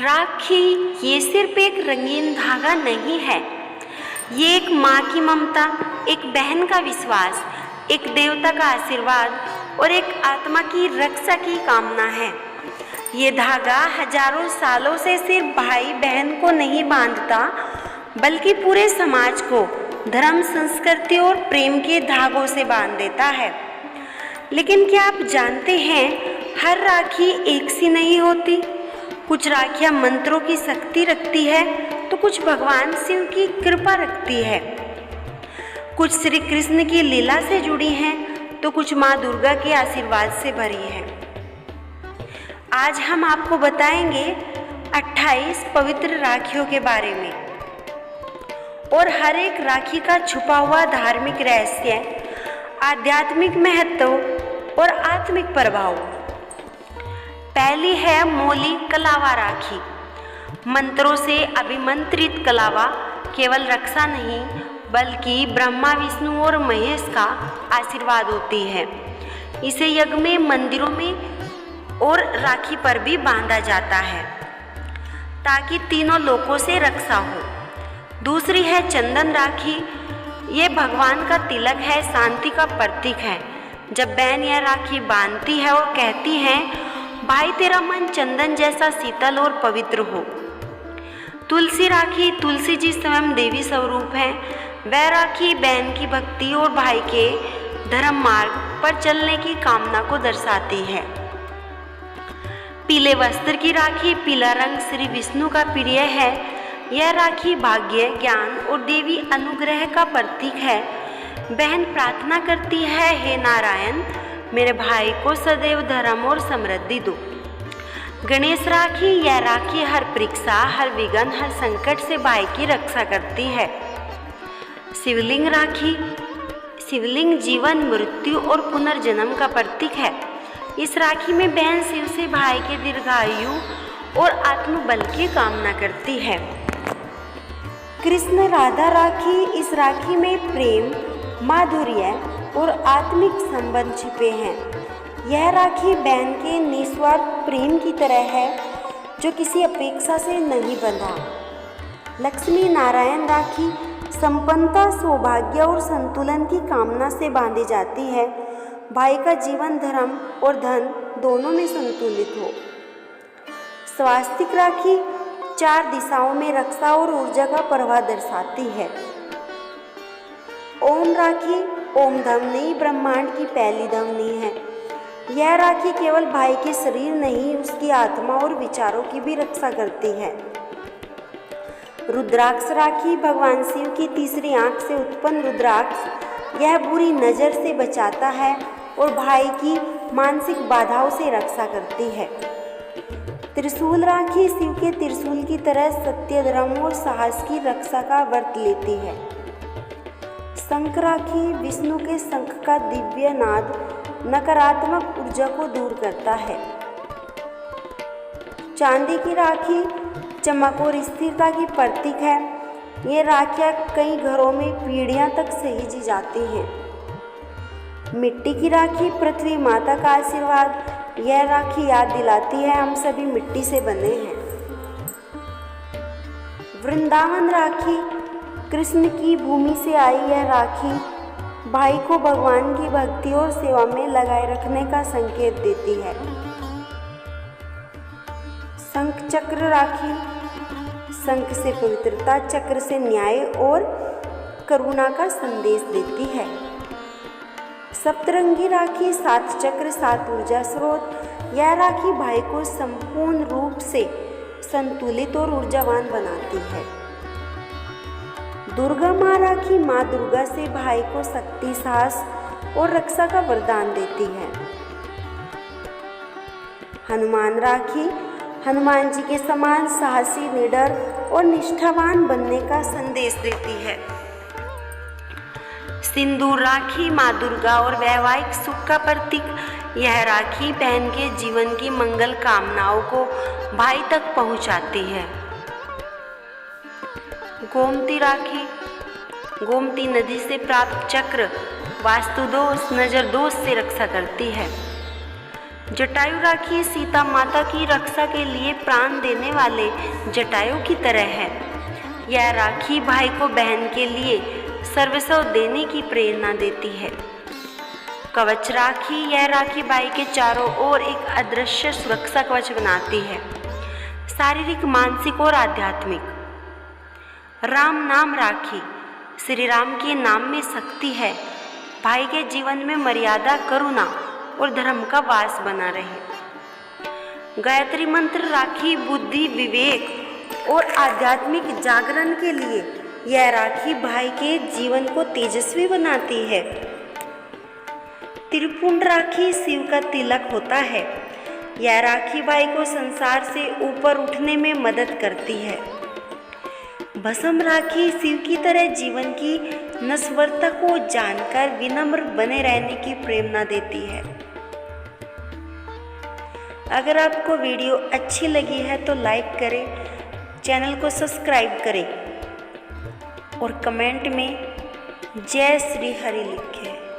राखी ये सिर्फ एक रंगीन धागा नहीं है, ये एक माँ की ममता, एक बहन का विश्वास, एक देवता का आशीर्वाद और एक आत्मा की रक्षा की कामना है। ये धागा हजारों सालों से सिर्फ भाई बहन को नहीं बांधता, बल्कि पूरे समाज को धर्म, संस्कृति और प्रेम के धागों से बांध देता है। लेकिन क्या आप जानते हैं, हर राखी एक सी नहीं होती। कुछ राखियाँ मंत्रों की शक्ति रखती है तो कुछ भगवान शिव की कृपा रखती है, कुछ श्री कृष्ण की लीला से जुड़ी हैं तो कुछ माँ दुर्गा के आशीर्वाद से भरी है। आज हम आपको बताएंगे 28 पवित्र राखियों के बारे में और हर एक राखी का छुपा हुआ धार्मिक रहस्य, आध्यात्मिक महत्व और आत्मिक प्रभाव। पहली है मोली कलावा राखी। मंत्रों से अभिमंत्रित कलावा केवल रक्षा नहीं, बल्कि ब्रह्मा, विष्णु और महेश का आशीर्वाद होती है। इसे यज्ञ में, मंदिरों में और राखी पर भी बांधा जाता है ताकि तीनों लोकों से रक्षा हो। दूसरी है चंदन राखी। ये भगवान का तिलक है, शांति का प्रतीक है। जब बहन यह राखी बांधती है और कहती है, भाई तेरा मन चंदन जैसा शीतल और पवित्र हो। तुलसी राखी। तुलसी जी स्वयं देवी स्वरूप है। वह राखी बहन की भक्ति और भाई के धर्म मार्ग पर चलने की कामना को दर्शाती है। पीले वस्त्र की राखी। पीला रंग श्री विष्णु का प्रिय है। यह राखी भाग्य, ज्ञान और देवी अनुग्रह का प्रतीक है। बहन प्रार्थना करती है, हे नारायण, मेरे भाई को सदैव धर्म और समृद्धि दो। गणेश राखी। यह राखी हर परीक्षा, हर विघ्न, हर संकट से भाई की रक्षा करती है। शिवलिंग राखी। शिवलिंग जीवन, मृत्यु और पुनर्जन्म का प्रतीक है। इस राखी में बहन शिव से भाई के दीर्घायु और आत्मबल की कामना करती है। कृष्ण राधा राखी। इस राखी में प्रेम, माधुर्य और आत्मिक संबंध छिपे हैं। यह राखी बहन के निस्वार्थ प्रेम की तरह है, जो किसी अपेक्षा से नहीं बंधा। लक्ष्मी नारायण राखी। संपन्नता, सौभाग्य और संतुलन की कामना से बांधी जाती है। भाई का जीवन धर्म और धन दोनों में संतुलित हो। स्वास्तिक राखी। 4 दिशाओं में रक्षा और ऊर्जा का प्रवाह दर्शाती है। ओम राखी। ओम धमनी ब्रह्मांड की पहली धमनी है। यह राखी केवल भाई के शरीर नहीं, उसकी आत्मा और विचारों की भी रक्षा करती है। रुद्राक्ष राखी। भगवान शिव की तीसरी आंख से उत्पन्न रुद्राक्ष यह बुरी नज़र से बचाता है और भाई की मानसिक बाधाओं से रक्षा करती है। त्रिशूल राखी। शिव के त्रिशूल की तरह सत्य, धर्म और साहस की रक्षा का व्रत लेती है। शंख राखी। विष्णु के शंख का दिव्य नाद नकारात्मक ऊर्जा को दूर करता है। चांदी की राखी। चमक और स्थिरता की प्रतीक है। ये राखियाँ कई घरों में पीढ़ियाँ तक सहेजी जाती हैं। मिट्टी की राखी। पृथ्वी माता का आशीर्वाद। यह राखी याद दिलाती है, हम सभी मिट्टी से बने हैं। वृंदावन राखी। कृष्ण की भूमि से आई यह राखी भाई को भगवान की भक्ति और सेवा में लगाए रखने का संकेत देती है। शंख चक्र राखी। शंख से पवित्रता, चक्र से न्याय और करुणा का संदेश देती है। सप्तरंगी राखी। 7 चक्र, 7 ऊर्जा स्रोत। यह राखी भाई को संपूर्ण रूप से संतुलित और ऊर्जावान बनाती है। दुर्गा माँ राखी। माँ दुर्गा से भाई को शक्ति, साहस और रक्षा का वरदान देती है। हनुमान राखी। हनुमान जी के समान साहसी, निडर और निष्ठावान बनने का संदेश देती है। सिंदूर राखी। माँ दुर्गा और वैवाहिक सुख का प्रतीक। यह राखी बहन के जीवन की मंगल कामनाओं को भाई तक पहुँचाती है। गोमती राखी। गोमती नदी से प्राप्त चक्र वास्तु दोष, नज़र दोष से रक्षा करती है। जटायु राखी सीता माता की रक्षा के लिए प्राण देने वाले जटायु की तरह है। यह राखी भाई को बहन के लिए सर्वस्व देने की प्रेरणा देती है। कवच राखी, यह राखी भाई के चारों ओर एक अदृश्य सुरक्षा कवच बनाती है, शारीरिक, मानसिक और आध्यात्मिक। राम नाम राखी, श्री राम के नाम में शक्ति है। भाई के जीवन में मर्यादा, करुणा और धर्म का वास बना रहे। गायत्री मंत्र राखी बुद्धि, विवेक और आध्यात्मिक जागरण के लिए यह राखी भाई के जीवन को तेजस्वी बनाती है। त्रिपुंड राखी शिव का तिलक होता है। यह राखी भाई को संसार से ऊपर उठने में मदद करती है। भस्म राखी शिव की तरह जीवन की नश्वरता को जानकर विनम्र बने रहने की प्रेरणा देती है। अगर आपको वीडियो अच्छी लगी है तो लाइक करें, चैनल को सब्सक्राइब करें और कमेंट में जय श्री हरि लिखें।